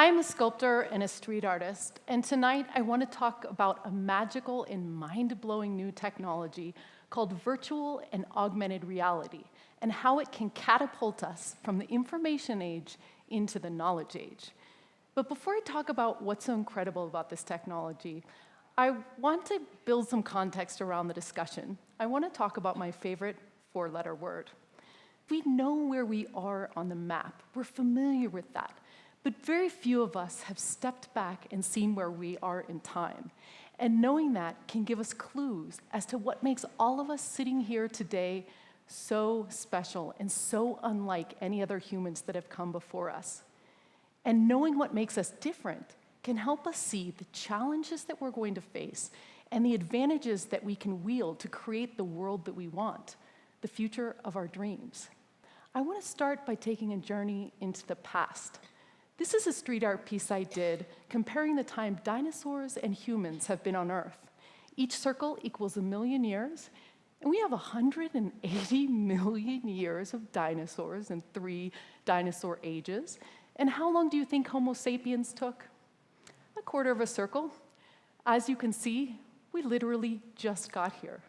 I'm a sculptor and a street artist, and tonight I want to talk about a magical and mind-blowing new technology called virtual and augmented reality, and how it can catapult us from the information age into the knowledge age. But before I talk about what's so incredible about this technology, I want to build some context around the discussion. I want to talk about my favorite four-letter word. We know where we are on the map. We're familiar with that. But very few of us have stepped back and seen where we are in time. And knowing that can give us clues as to what makes all of us sitting here today so special and so unlike any other humans that have come before us. And knowing what makes us different can help us see the challenges that we're going to face and the advantages that we can wield to create the world that we want, the future of our dreams. I want to start by taking a journey into the past. This is a street art piece I did comparing the time dinosaurs and humans have been on Earth. Each circle equals 1 million years, and we have 180 million years of dinosaurs and 3 dinosaur ages. And how long do you think Homo sapiens took? A quarter of a circle. As you can see, we literally just got here.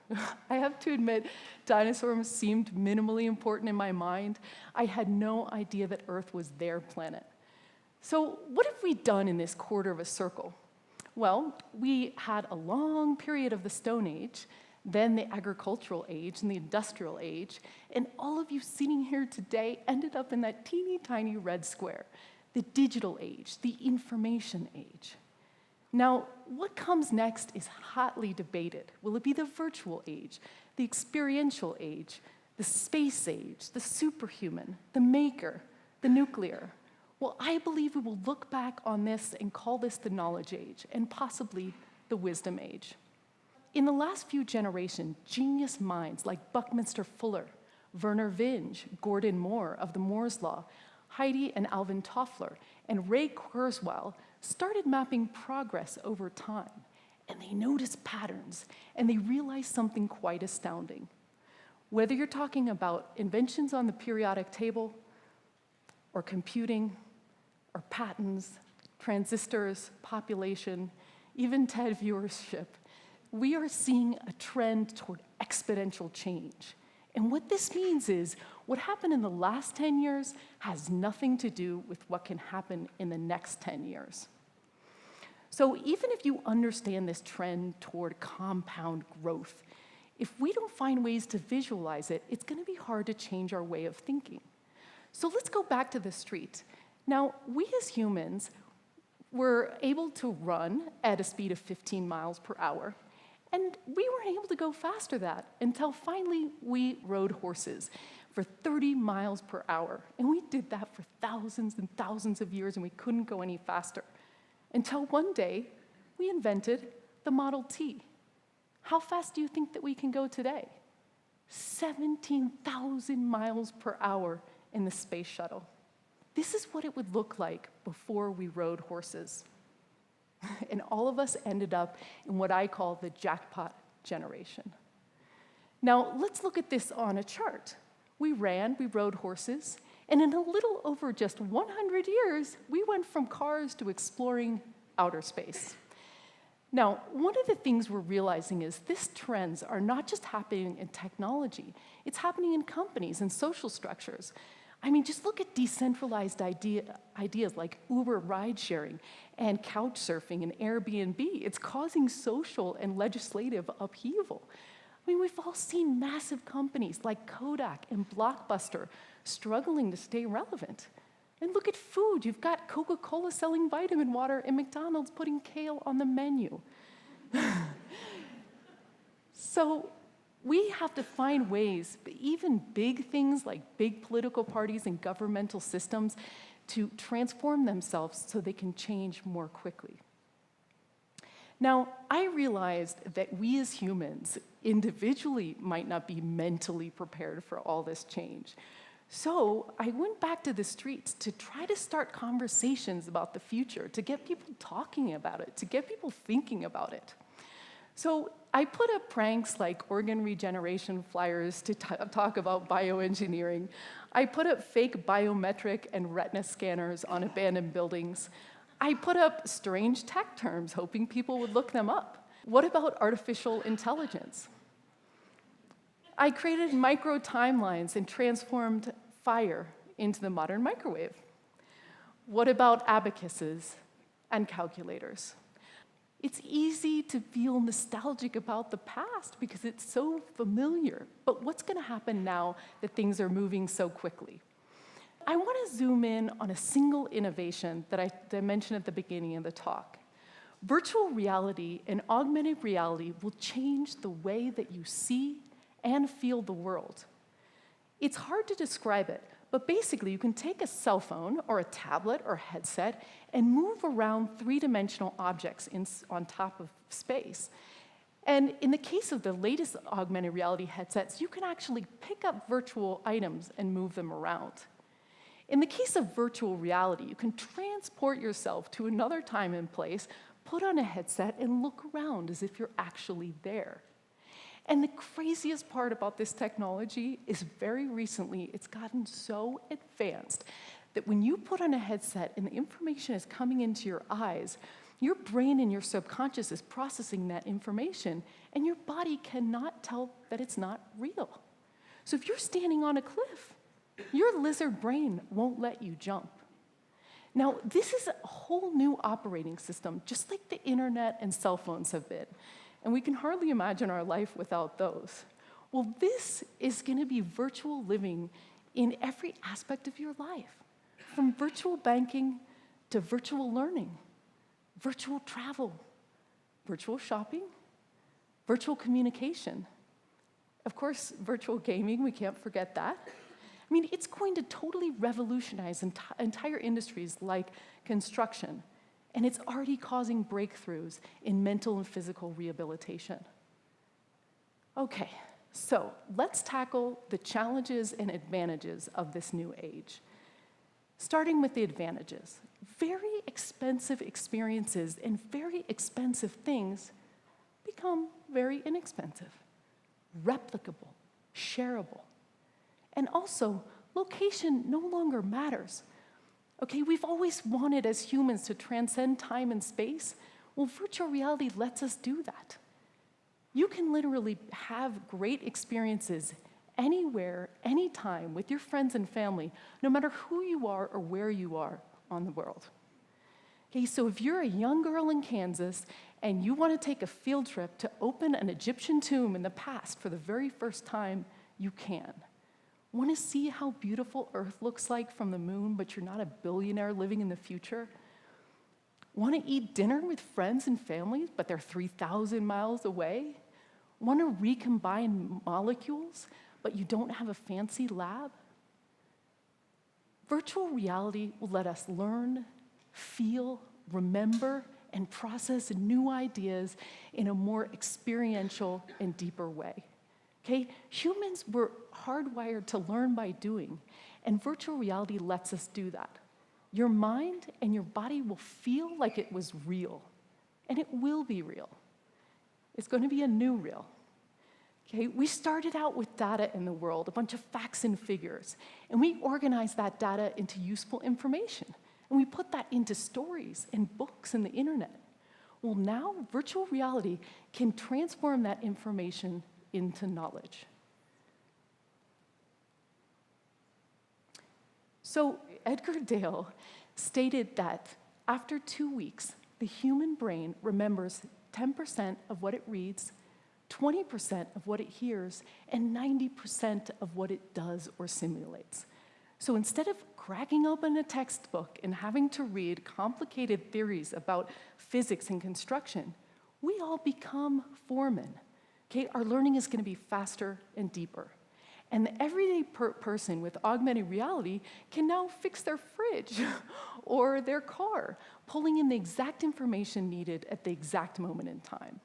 I have to admit, dinosaurs seemed minimally important in my mind. I had no idea that Earth was their planet. So what have we done in this quarter of a circle? Well, we had a long period of the Stone Age, then the agricultural age and the industrial age, and all of you sitting here today ended up in that teeny tiny red square, the digital age, the information age. Now, what comes next is hotly debated. Will it be the virtual age, the experiential age, the space age, the superhuman, the maker, the nuclear? Well, I believe we will look back on this and call this the knowledge age, and possibly the wisdom age. In the last few generations, genius minds like Buckminster Fuller, Werner Vinge, Gordon Moore of the Moore's Law, Heidi and Alvin Toffler, and Ray Kurzweil started mapping progress over time. And they noticed patterns, and they realized something quite astounding. Whether you're talking about inventions on the periodic table, or computing, or patents, transistors, population, even TED viewership, we are seeing a trend toward exponential change. And what this means is, what happened in the last 10 years has nothing to do with what can happen in the next 10 years. So even if you understand this trend toward compound growth, if we don't find ways to visualize it, it's going to be hard to change our way of thinking. So let's go back to the street. Now, we as humans were able to run at a speed of 15 miles per hour, and we weren't able to go faster than that until finally we rode horses for 30 miles per hour. And we did that for thousands and thousands of years, and we couldn't go any faster. Until one day, we invented the Model T. How fast do you think that we can go today? 17,000 miles per hour in the space shuttle. This is what it would look like before we rode horses. And all of us ended up in what I call the jackpot generation. Now, let's look at this on a chart. We rode horses, and in a little over just 100 years, we went from cars to exploring outer space. Now, one of the things we're realizing is these trends are not just happening in technology, it's happening in companies and social structures. I mean, just look at decentralized ideas like Uber ride-sharing and couch surfing and Airbnb. It's causing social and legislative upheaval. I mean, we've all seen massive companies like Kodak and Blockbuster struggling to stay relevant. And look at food. You've got Coca-Cola selling vitamin water and McDonald's putting kale on the menu. So we have to find ways, even big things like big political parties and governmental systems, to transform themselves so they can change more quickly. Now, I realized that we as humans individually might not be mentally prepared for all this change. So I went back to the streets to try to start conversations about the future, to get people talking about it, to get people thinking about it. So I put up pranks like organ regeneration flyers to talk about bioengineering. I put up fake biometric and retina scanners on abandoned buildings. I put up strange tech terms, hoping people would look them up. What about artificial intelligence? I created micro timelines and transformed fire into the modern microwave. What about abacuses and calculators? It's easy to feel nostalgic about the past because it's so familiar. But what's going to happen now that things are moving so quickly? I want to zoom in on a single innovation that I mentioned at the beginning of the talk. Virtual reality and augmented reality will change the way that you see and feel the world. It's hard to describe it, but basically you can take a cell phone or a tablet or headset and move around three-dimensional objects on top of space. And in the case of the latest augmented reality headsets, you can actually pick up virtual items and move them around. In the case of virtual reality, you can transport yourself to another time and place, put on a headset, and look around as if you're actually there. And the craziest part about this technology is very recently, it's gotten so advanced that when you put on a headset and the information is coming into your eyes, your brain and your subconscious is processing that information, and your body cannot tell that it's not real. So if you're standing on a cliff, your lizard brain won't let you jump. Now, this is a whole new operating system, just like the internet and cell phones have been. And we can hardly imagine our life without those. Well, this is going to be virtual living in every aspect of your life, from virtual banking to virtual learning, virtual travel, virtual shopping, virtual communication. Of course, virtual gaming, we can't forget that. I mean, it's going to totally revolutionize entire industries like construction, and it's already causing breakthroughs in mental and physical rehabilitation. Okay, so let's tackle the challenges and advantages of this new age. Starting with the advantages. Very expensive experiences and very expensive things become very inexpensive, replicable, shareable. And also, location no longer matters. Okay, we've always wanted as humans to transcend time and space. Well, virtual reality lets us do that. You can literally have great experiences anywhere, anytime, with your friends and family, no matter who you are or where you are on the world. Okay, so if you're a young girl in Kansas and you want to take a field trip to open an Egyptian tomb in the past for the very first time, you can. Want to see how beautiful Earth looks like from the moon, but you're not a billionaire living in the future? Want to eat dinner with friends and families, but they're 3,000 miles away? Want to recombine molecules, but you don't have a fancy lab? Virtual reality will let us learn, feel, remember, and process new ideas in a more experiential and deeper way. Okay, humans were hardwired to learn by doing, and virtual reality lets us do that. Your mind and your body will feel like it was real, and it will be real. It's going to be a new real. Okay, we started out with data in the world, a bunch of facts and figures, and we organized that data into useful information, and we put that into stories and books and the internet. Well, now virtual reality can transform that information into knowledge. So Edgar Dale stated that after 2 weeks, the human brain remembers 10% of what it reads, 20% of what it hears, and 90% of what it does or simulates. So instead of cracking open a textbook and having to read complicated theories about physics and construction, we all become foremen. Okay, our learning is going to be faster and deeper. And the everyday person with augmented reality can now fix their fridge or their car, pulling in the exact information needed at the exact moment in time.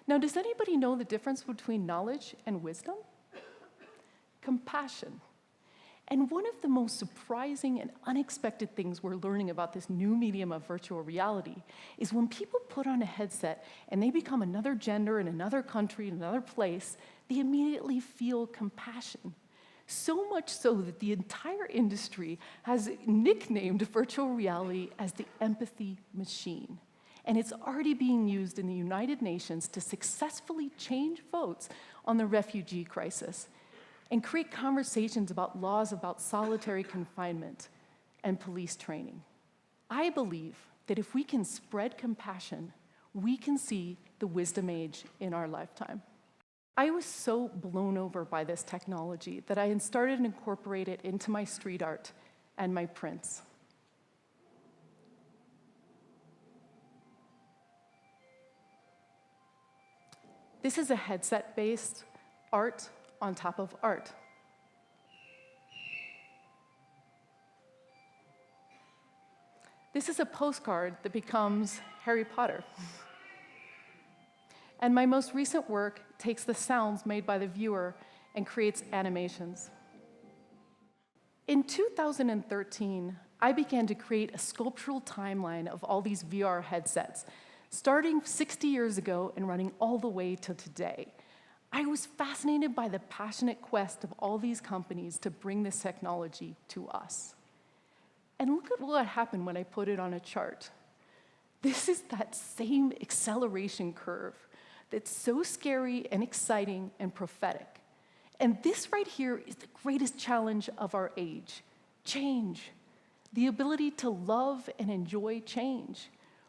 Now, does anybody know the difference between knowledge and wisdom? Compassion. And one of the most surprising and unexpected things we're learning about this new medium of virtual reality is when people put on a headset and they become another gender in another country, in another place, they immediately feel compassion. So much so that the entire industry has nicknamed virtual reality as the empathy machine. And it's already being used in the United Nations to successfully change votes on the refugee crisis and create conversations about laws about solitary confinement and police training. I believe that if we can spread compassion, we can see the wisdom age in our lifetime. I was so blown over by this technology that I started to incorporate it into my street art and my prints. This is a headset-based art on top of art. This is a postcard that becomes Harry Potter. And my most recent work takes the sounds made by the viewer and creates animations. In 2013, I began to create a sculptural timeline of all these VR headsets, starting 60 years ago and running all the way to today. I was fascinated by the passionate quest of all these companies to bring this technology to us. And look at what happened when I put it on a chart. This is that same acceleration curve that's so scary and exciting and prophetic. And this right here is the greatest challenge of our age: change. The ability to love and enjoy change.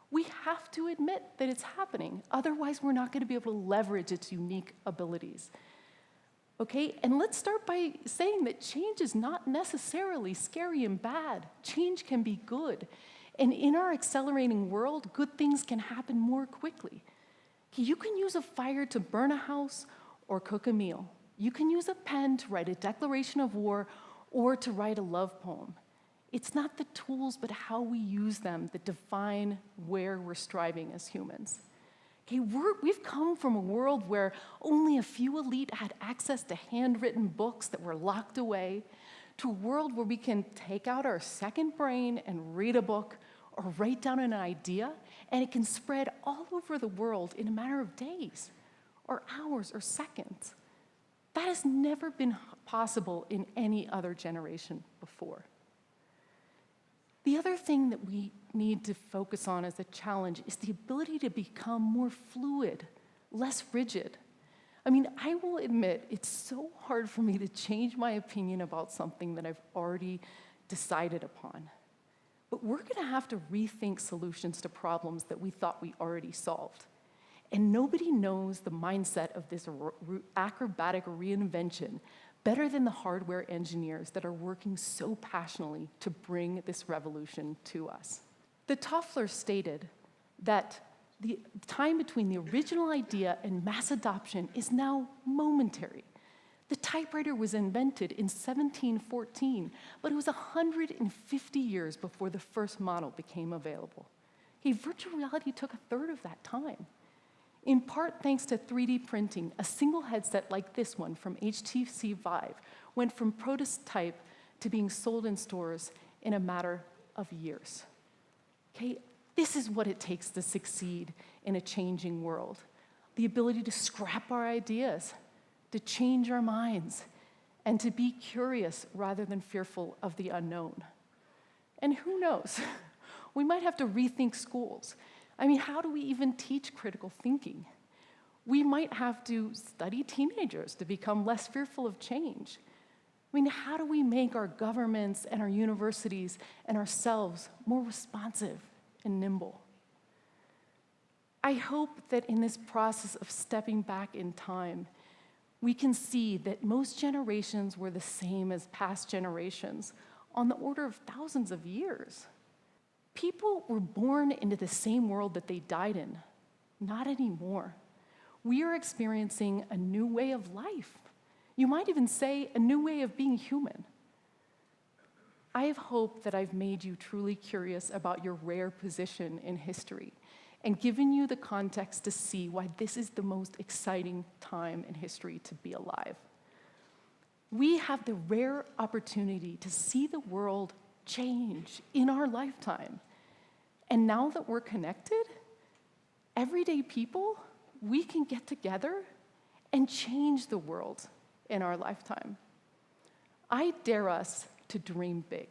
We have to admit that it's happening. Otherwise, we're not going to be able to leverage its unique abilities. Okay, and let's start by saying that change is not necessarily scary and bad. Change can be good. And in our accelerating world, good things can happen more quickly. Okay, you can use a fire to burn a house or cook a meal. You can use a pen to write a declaration of war or to write a love poem. It's not the tools, but how we use them that define where we're striving as humans. Okay, we've come from a world where only a few elite had access to handwritten books that were locked away, to a world where we can take out our second brain and read a book or write down an idea, and it can spread all over the world in a matter of days or hours or seconds. That has never been possible in any other generation before. The other thing that we need to focus on as a challenge is the ability to become more fluid, less rigid. I mean, I will admit it's so hard for me to change my opinion about something that I've already decided upon. But we're going to have to rethink solutions to problems that we thought we already solved. And nobody knows the mindset of this acrobatic reinvention better than the hardware engineers that are working so passionately to bring this revolution to us. The Toffler stated that the time between the original idea and mass adoption is now momentary. The typewriter was invented in 1714, but it was 150 years before the first model became available. Hey, virtual reality took a third of that time. In part thanks to 3D printing, a single headset like this one from HTC Vive went from prototype to being sold in stores in a matter of years. Okay, this is what it takes to succeed in a changing world. The ability to scrap our ideas, to change our minds, and to be curious rather than fearful of the unknown. And who knows, we might have to rethink schools. I mean, how do we even teach critical thinking? We might have to study teenagers to become less fearful of change. I mean, how do we make our governments and our universities and ourselves more responsive and nimble? I hope that in this process of stepping back in time, we can see that most generations were the same as past generations on the order of thousands of years. People were born into the same world that they died in. Not anymore. We are experiencing a new way of life. You might even say a new way of being human. I have hoped that I've made you truly curious about your rare position in history and given you the context to see why this is the most exciting time in history to be alive. We have the rare opportunity to see the world change in our lifetime. And now that we're connected, everyday people, we can get together and change the world in our lifetime. I dare us to dream big.